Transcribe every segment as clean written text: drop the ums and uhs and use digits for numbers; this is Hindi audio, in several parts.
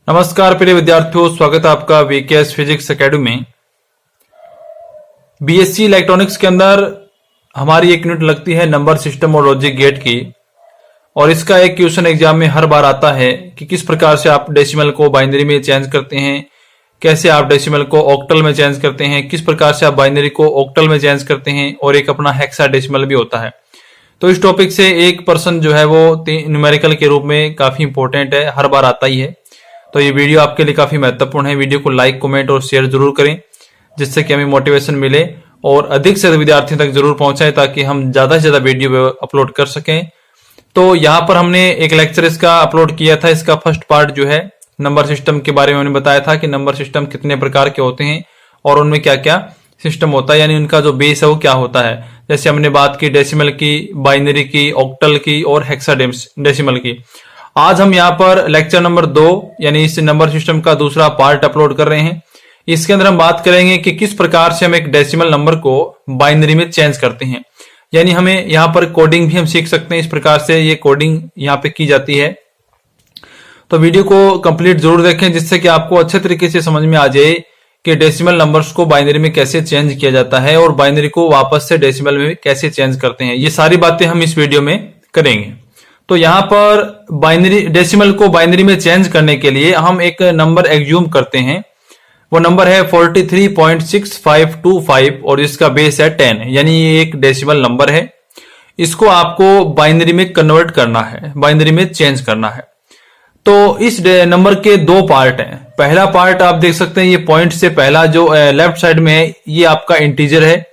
नमस्कार प्रिय विद्यार्थियों, स्वागत है आपका वीकेएस फिजिक्स एकेडमी में। बीएससी इलेक्ट्रॉनिक्स के अंदर हमारी एक यूनिट लगती है नंबर सिस्टम और लॉजिक गेट की, और इसका एक क्वेश्चन एग्जाम में हर बार आता है कि किस प्रकार से आप डेसिमल को बाइनरी में चेंज करते हैं, कैसे आप डेसिमल को ऑक्टल में चेंज करते हैं, किस प्रकार से आप बाइनरी को ऑक्टल में चेंज करते हैं, और एक अपना हेक्साडेसिमल भी होता है। तो इस टॉपिक से एक पर्सन जो है वो न्यूमेरिकल के रूप में काफी इंपॉर्टेंट है, हर बार आता ही है। तो ये वीडियो आपके लिए काफी महत्वपूर्ण है। वीडियो को लाइक, कमेंट और शेयर जरूर करें, जिससे कि हमें मोटिवेशन मिले और अधिक से अधिक विद्यार्थियों तक जरूर पहुंचाए, ताकि हम ज्यादा से ज्यादा वीडियो अपलोड कर सकें। तो यहाँ पर हमने एक लेक्चर इसका अपलोड किया था। इसका फर्स्ट पार्ट जो है नंबर सिस्टम के बारे में हमने बताया था कि नंबर सिस्टम कितने प्रकार के होते हैं और उनमें क्या क्या सिस्टम होता है, यानी उनका जो बेस है वो क्या होता है। जैसे हमने बात की डेसिमल की, बाइनरी की, ऑक्टल की और हेक्साडेसिमल की। आज हम यहाँ पर लेक्चर नंबर 2 यानी इस नंबर सिस्टम का दूसरा पार्ट अपलोड कर रहे हैं। इसके अंदर हम बात करेंगे कि किस प्रकार से हम एक डेसिमल नंबर को बाइनरी में चेंज करते हैं, यानी हमें यहाँ पर कोडिंग भी हम सीख सकते हैं। इस प्रकार से ये कोडिंग यहाँ पे की जाती है। तो वीडियो को कंप्लीट जरूर देखें, जिससे कि आपको अच्छे तरीके से समझ में आ जाए कि डेसिमल नंबर्स को बाइनरी में कैसे चेंज किया जाता है और बाइनरी को वापस से डेसिमल में कैसे चेंज करते हैं। ये सारी बातें हम इस वीडियो में करेंगे। तो यहाँ पर बाइनरी डेसिमल को बाइनरी में चेंज करने के लिए हम एक नंबर एज्यूम करते हैं। वो नंबर है 43.6525 और इसका बेस है 10, यानी ये एक डेसिमल नंबर है। इसको आपको बाइनरी में कन्वर्ट करना है, बाइनरी में चेंज करना है। तो इस नंबर के दो पार्ट हैं। पहला पार्ट आप देख सकते हैं, ये पॉइंट से पहला जो लेफ्ट साइड में है ये आपका इंटीजर है,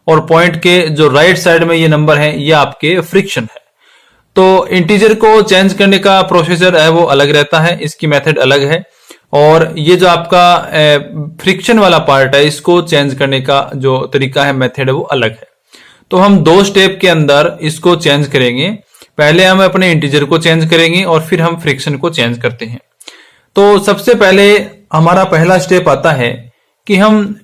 और पॉइंट के जो राइट साइड में ये नंबर है ये आपके फ्रिक्शन है। तो इंटीजर को चेंज करने का प्रोसीजर है वो अलग रहता है, इसकी मेथड अलग है। और ये जो आपका फ्रिक्शन वाला पार्ट है, इसको चेंज करने का जो तरीका है, मेथड है वो अलग है। तो हम 2 स्टेप के अंदर इसको चेंज करेंगे। पहले हम अपने इंटीजर को चेंज करेंगे और फिर हम फ्रिक्शन को चेंज करते हैं। तो सबसे पहले हमारा पहला स्टेप आता है कि हम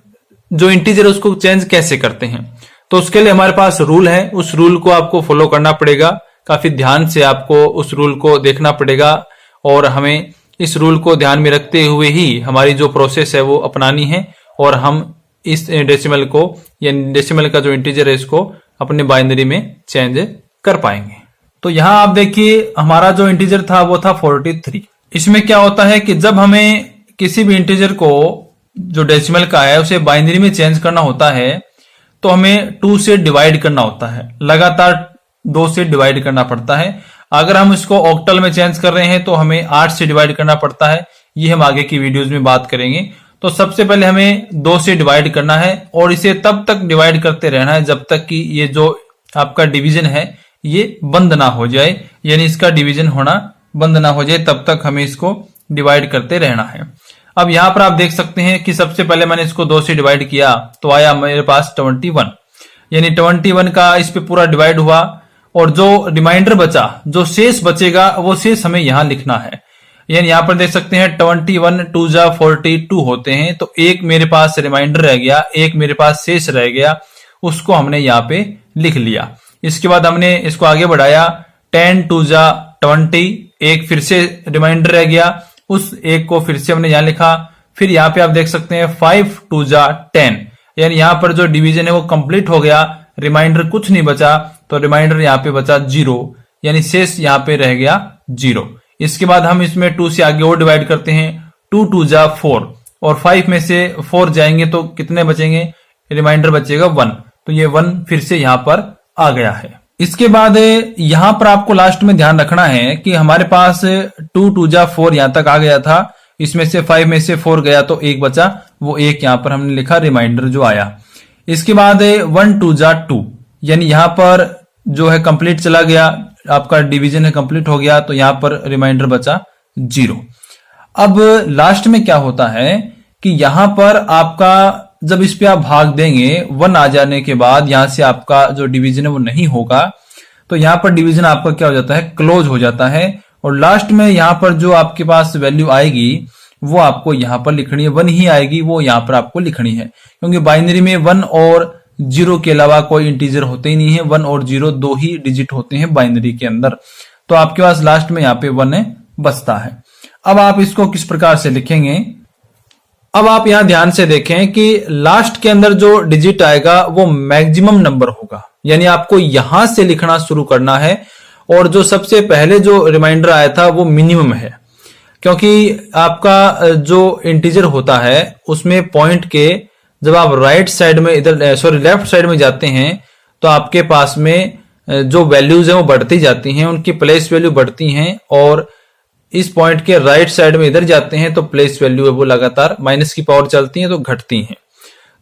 जो इंटीजर उसको चेंज कैसे करते हैं। तो उसके लिए हमारे पास रूल है, उस रूल को आपको फॉलो करना पड़ेगा। काफी ध्यान से आपको उस रूल को देखना पड़ेगा, और हमें इस रूल को ध्यान में रखते हुए ही हमारी जो प्रोसेस है वो अपनानी है, और हम इस डेसिमल को, यानी डेसिमल का जो इंटीजर है, इसको अपने बाइनरी में चेंज कर पाएंगे। तो यहां आप देखिए हमारा जो इंटीजर था वो था 43। इसमें क्या होता है कि जब हमें किसी भी इंटीजर को जो डेसिमल का है उसे बाइनरी में चेंज करना होता है, तो हमें 2 से डिवाइड करना होता है, लगातार 2 से डिवाइड करना पड़ता है। अगर हम इसको ऑक्टल में चेंज कर रहे हैं तो हमें 8 से डिवाइड करना पड़ता है। ये हम आगे की वीडियोस में बात करेंगे। तो सबसे पहले हमें 2 से डिवाइड करना है, और इसे तब तक डिवाइड करते रहना है जब तक कि ये जो आपका डिवीजन है ये बंद ना हो जाए, यानी इसका डिवीजन होना बंद ना हो जाए, तब तक हमें इसको डिवाइड करते रहना है। अब यहाँ पर आप देख सकते हैं कि सबसे पहले मैंने इसको 2 से डिवाइड किया तो आया मेरे पास 21, यानी 21 का इस पे पूरा डिवाइड हुआ, और जो रिमाइंडर बचा, जो शेष बचेगा, वो शेष हमें यहां लिखना है। यानी यहां पर देख सकते हैं 21 2 जा 42 होते हैं। तो एक मेरे पास रिमाइंडर रह गया, एक मेरे पास शेष रह गया, उसको हमने यहाँ पे लिख लिया। इसके बाद हमने इसको आगे बढ़ाया, 10 2 जा 20, एक फिर से रिमाइंडर रह गया, उस एक को फिर से हमने यहाँ लिखा। फिर यहाँ पे आप देख सकते हैं 5 2 जा 10, यानी यहाँ पर जो डिवीजन है वो कंप्लीट हो गया, रिमाइंडर कुछ नहीं बचा, तो रिमाइंडर यहाँ पे बचा 0, यानी शेष यहाँ पे रह गया 0। इसके बाद हम इसमें 2 से आगे और डिवाइड करते हैं, 2 2 जा 4, और 5 में से 4 जाएंगे तो कितने बचेंगे, रिमाइंडर बचेगा 1, तो ये 1 फिर से यहाँ पर आ गया है। इसके बाद यहाँ पर आपको लास्ट में ध्यान रखना है कि हमारे पास 2 2 जा 4 यहाँ तक आ गया था, इसमें से 5 में से 4 गया तो 1 बचा, वो 1 यहाँ पर हमने लिखा, रिमाइंडर जो आया। इसके बाद 1 2 जा 2, यानी यहाँ पर जो है कंप्लीट चला गया, आपका डिवीजन है कंप्लीट हो गया, तो यहाँ पर रिमाइंडर बचा 0। अब लास्ट में क्या होता है कि यहाँ पर आपका जब इस पे आप भाग देंगे 1 आ जाने के बाद, यहां से आपका जो डिवीजन है वो नहीं होगा, तो यहाँ पर डिवीजन आपका क्या हो जाता है, क्लोज हो जाता है। और लास्ट में यहाँ पर जो आपके पास वैल्यू आएगी वो आपको यहाँ पर लिखनी है, 1 ही आएगी, वो यहाँ पर आपको लिखनी है, क्योंकि बाइनरी में 1 और 0 के अलावा कोई इंटीजर होते ही नहीं है। 1 और 0 2 ही डिजिट होते हैं बाइनरी के अंदर, तो आपके पास लास्ट में यहाँ पे 1 बचता है। अब आप इसको किस प्रकार से लिखेंगे, अब आप यहां ध्यान से देखें कि लास्ट के अंदर जो डिजिट आएगा वो मैक्सिमम नंबर होगा, यानी आपको यहां से लिखना शुरू करना है, और जो सबसे पहले जो रिमाइंडर आया था वो मिनिमम है, क्योंकि आपका जो इंटीजर होता है उसमें पॉइंट के जब आप राइट साइड में लेफ्ट साइड में जाते हैं तो आपके पास में जो वैल्यूज हैं वो बढ़ती जाती हैं, उनकी प्लेस वैल्यू बढ़ती हैं, और इस पॉइंट के राइट साइड में इधर जाते हैं तो प्लेस वैल्यू है वो लगातार माइनस की पावर चलती है तो घटती हैं।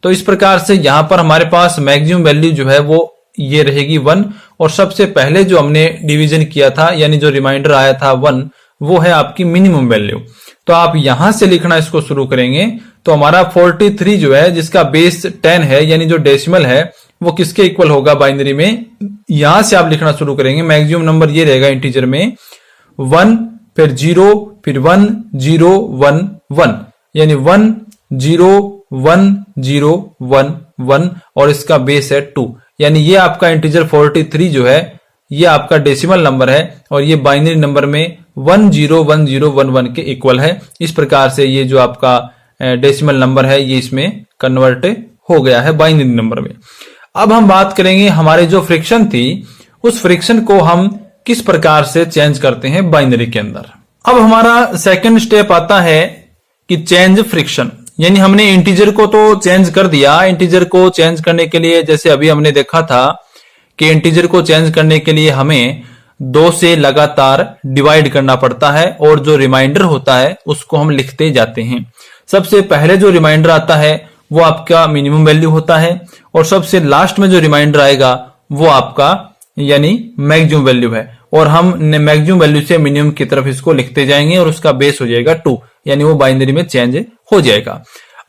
तो इस प्रकार से यहां पर हमारे पास मैक्सिमम वैल्यू जो है वो ये रहेगी 1, और सबसे पहले जो हमने डिवीजन किया था यानी जो रिमाइंडर आया था 1, वो है आपकी मिनिमम वैल्यू। तो आप यहां से लिखना इसको शुरू करेंगे तो हमारा 43 जो है जिसका बेस 10 है, यानी जो डेसिमल है वो किसके इक्वल होगा बाइनरी में, यहां से आप लिखना शुरू करेंगे। मैक्सिमम नंबर ये रहेगा इंटीजर में 1, फिर 0, फिर 1 0 1 1, यानी 1 0 1 0 1 1, और इसका बेस है 2, यानी ये आपका इंटीजर 43 जो है ये आपका डेसिमल नंबर है, और ये बाइनरी नंबर में 1 0 1 0 1 1 के इक्वल है। इस प्रकार से ये जो आपका डेसिमल नंबर है ये इसमें कन्वर्ट हो गया है बाइनरी नंबर में। अब हम बात करेंगे हमारे जो फ्रिक्शन थी उस फ्रिक्शन को हम किस प्रकार से चेंज करते हैं बाइनरी के अंदर। अब हमारा सेकंड स्टेप आता है कि चेंज फ्रिक्शन, यानी हमने इंटीजर को तो चेंज कर दिया। इंटीजर को चेंज करने के लिए जैसे अभी हमने देखा था कि इंटीजर को चेंज करने के लिए हमें 2 से लगातार डिवाइड करना पड़ता है, और जो रिमाइंडर होता है उसको हम लिखते जाते हैं। सबसे पहले जो रिमाइंडर आता है वो आपका मिनिमम वैल्यू होता है, और सबसे लास्ट में जो रिमाइंडर आएगा वो आपका यानी मैक्सिमम वैल्यू है, और हम मैक्सिमम वैल्यू से मिनिमम की तरफ इसको लिखते जाएंगे और उसका बेस हो जाएगा 2, यानी वो बाइनरी में चेंज हो जाएगा।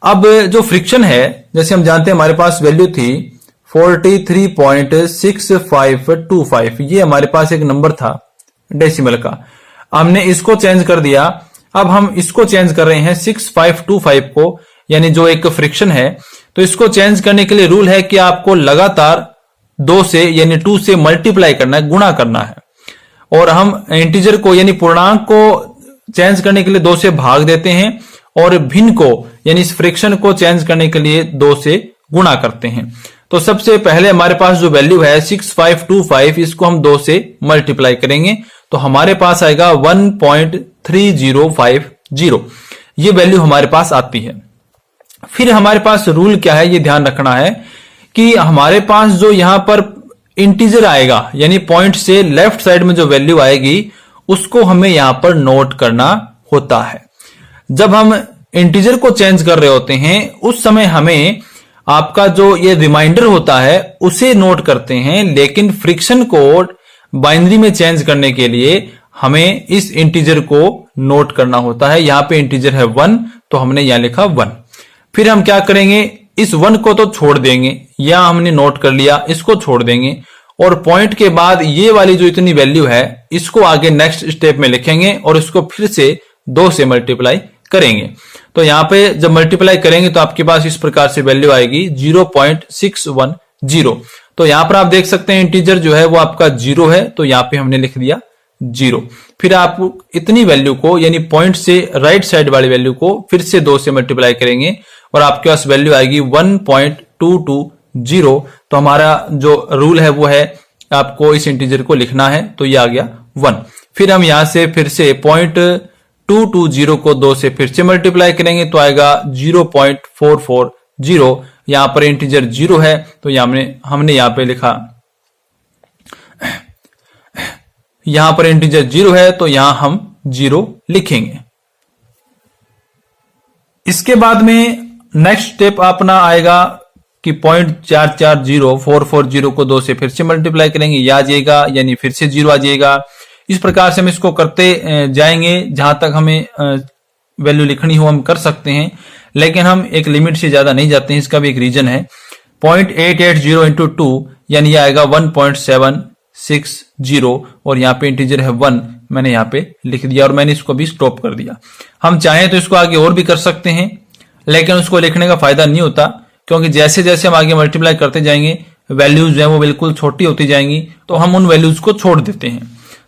अब जो फ्रिक्शन है जैसे हम जानते हैं हमारे पास वैल्यू थी 43.6525, ये हमारे पास एक नंबर था डेसिमल का, हमने इसको चेंज कर दिया। अब हम इसको चेंज कर रहे हैं 6525 को, यानी जो एक फ्रिक्शन है। तो इसको चेंज करने के लिए रूल है कि आपको लगातार 2 से यानी 2 से मल्टीप्लाई करना है, गुणा करना है, और हम इंटीजर को यानी पूर्णांक को चेंज करने के लिए 2 से भाग देते हैं, और भिन्न को यानी इस फ्रिक्शन को चेंज करने के लिए 2 से गुणा करते हैं। तो सबसे पहले हमारे पास जो वैल्यू है 6525, इसको हम 2 से मल्टीप्लाई करेंगे तो हमारे पास आएगा 1.3050, ये वैल्यू हमारे पास आती है। फिर हमारे पास रूल क्या है ये ध्यान रखना है कि हमारे पास जो यहां पर इंटीजर आएगा यानी पॉइंट से लेफ्ट साइड में जो वैल्यू आएगी उसको हमें यहां पर नोट करना होता है। जब हम इंटीजर को चेंज कर रहे होते हैं उस समय हमें आपका जो ये रिमाइंडर होता है उसे नोट करते हैं, लेकिन फ्रिक्शन को बाइनरी में चेंज करने के लिए हमें इस इंटीजर को नोट करना होता है। यहां पे इंटीजर है 1 तो हमने यहां लिखा 1। फिर हम क्या करेंगे, इस 1 को तो छोड़ देंगे, या हमने नोट कर लिया, इसको छोड़ देंगे, और पॉइंट के बाद ये वाली जो इतनी वैल्यू है इसको आगे नेक्स्ट स्टेप में लिखेंगे और इसको फिर से 2 से मल्टीप्लाई करेंगे। तो यहां पे जब मल्टीप्लाई करेंगे तो आपके पास इस प्रकार से वैल्यू आएगी 0.610। तो यहां पर आप देख सकते हैं इंटीजर जो है वो आपका 0 है, तो यहां पे हमने लिख दिया 0। फिर आप इतनी वैल्यू को यानी पॉइंट से राइट साइड वाली वैल्यू को फिर से 2 से मल्टीप्लाई करेंगे और आपके पास वैल्यू आएगी 1.220। तो हमारा जो रूल है वो है आपको इस इंटीजर को लिखना है, तो ये आ गया 1। फिर हम यहां से फिर से 0.220 को 2 से फिर से मल्टीप्लाई करेंगे तो आएगा 0.440। यहां पर इंटीजर 0 है तो हमने यहां पे लिखा, यहां पर इंटीजर 0 है तो यहां हम 0 लिखेंगे। इसके बाद में नेक्स्ट स्टेप अपना आएगा कि 0.440440 को 2 से फिर से मल्टीप्लाई करेंगे, ये आ जाएगा, यानी फिर से 0 आ जाएगा। इस प्रकार से हम इसको करते जाएंगे, जहां तक हमें वैल्यू लिखनी हो हम कर सकते हैं, लेकिन हम एक लिमिट से ज्यादा नहीं जाते हैं। इसका भी एक रीजन है, 0.880 इंटू 2 यानी आएगा 1.760, और यहाँ पे इंटीजर है 1, मैंने यहाँ पे लिख दिया और मैंने इसको भी स्टॉप कर दिया। हम चाहें तो इसको आगे और भी कर सकते हैं, लेकिन उसको लिखने का फायदा नहीं होता, क्योंकि जैसे जैसे हम आगे मल्टीप्लाई करते जाएंगे वैल्यूज जो है वो बिल्कुल छोटी होती जाएंगी, तो हम उन वैल्यूज को छोड़ देते हैं।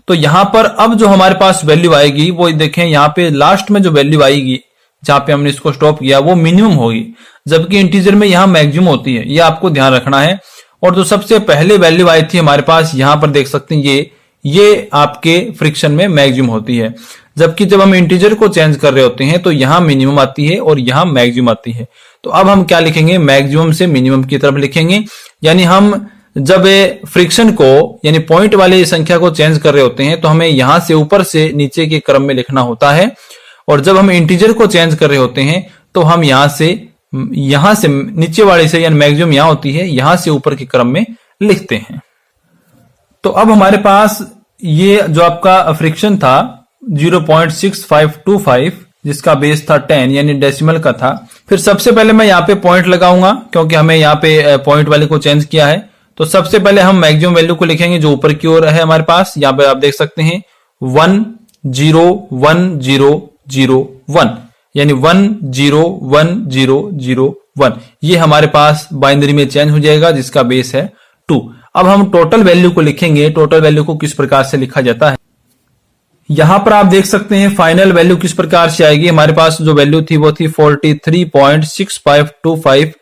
तो यहां पर अब जो हमारे पास वैल्यू आएगी वो देखें, यहां पे लास्ट में जो वैल्यू आएगी जहां पे हमने इसको स्टॉप किया वो मिनिमम होगी, जबकि इंटीजर में यहां मैक्सिमम होती है। ये आपको ध्यान रखना है। और जो सबसे पहले वैल्यू आई थी हमारे पास, यहां पर देख सकते हैं ये आपके फ्रिक्शन में मैक्सिमम होती है, जबकि जब हम इंटीजर को चेंज कर रहे होते हैं तो यहां मिनिमम आती है और यहां मैक्सिमम आती है। तो अब हम क्या लिखेंगे, मैक्सिमम से मिनिमम की तरफ लिखेंगे। यानी हम जब फ्रिक्शन को यानी पॉइंट वाली संख्या को चेंज कर रहे होते हैं तो हमें यहां से ऊपर से नीचे के क्रम में लिखना होता है, और जब हम इंटीजर को चेंज कर रहे होते हैं तो हम यहां से नीचे वाले से यानी मैक्सिमम यहां होती है, यहां से ऊपर के क्रम में लिखते हैं। तो अब हमारे पास ये जो आपका फ्रिक्शन था 0.6525 जिसका बेस था 10 यानी डेसिमल का था। फिर सबसे पहले मैं यहाँ पे पॉइंट लगाऊंगा क्योंकि हमें यहाँ पे पॉइंट वाले को चेंज किया है। तो सबसे पहले हम मैक्सिमम वैल्यू को लिखेंगे जो ऊपर की ओर है हमारे पास। यहाँ पे आप देख सकते हैं 1010001 यानी 101001। ये हमारे पास बाइनरी में चेंज हो जाएगा जिसका बेस है 2। अब हम टोटल वैल्यू को लिखेंगे। टोटल वैल्यू को किस प्रकार से लिखा जाता है, यहां पर आप देख सकते हैं फाइनल वैल्यू किस प्रकार से आएगी। हमारे पास जो वैल्यू थी वो थी 43.6525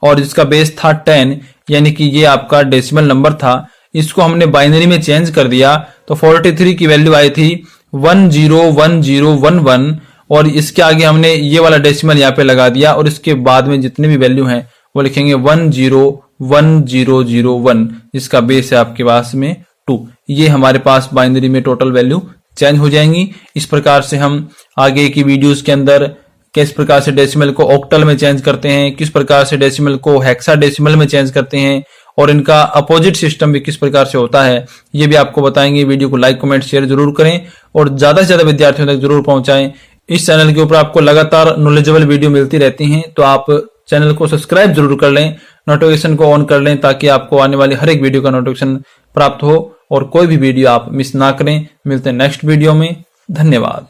और जिसका बेस था 10 यानी कि ये आपका डेसिमल नंबर था। इसको हमने बाइनरी में चेंज कर दिया तो 43 की वैल्यू आई थी 101011 और इसके आगे हमने ये वाला डेसिमल यहाँ पे लगा दिया और इसके बाद में जितने भी वैल्यू हैं वो लिखेंगे 101001 जिसका बेस है आपके पास में 2। ये हमारे पास बाइनरी में टोटल वैल्यू चेंज हो जाएंगी। इस प्रकार से हम आगे की वीडियोस के अंदर किस प्रकार से डेसिमल को ऑक्टल में चेंज करते हैं, किस प्रकार से डेसिमल को हेक्साडेसिमल में चेंज करते हैं और इनका अपोजिट सिस्टम भी किस प्रकार से होता है, ये भी आपको बताएंगे। वीडियो को लाइक कमेंट शेयर जरूर करें और ज्यादा से ज्यादा विद्यार्थियों तक जरूर पहुंचाएं। इस चैनल के ऊपर आपको लगातार नॉलेजेबल वीडियो मिलती रहती हैं, तो आप चैनल को सब्सक्राइब जरूर कर लें, नोटिफिकेशन को ऑन कर लें ताकि आपको आने वाली हर एक वीडियो का नोटिफिकेशन प्राप्त हो और कोई भी वीडियो आप मिस ना करें। मिलते हैं नेक्स्ट वीडियो में। धन्यवाद।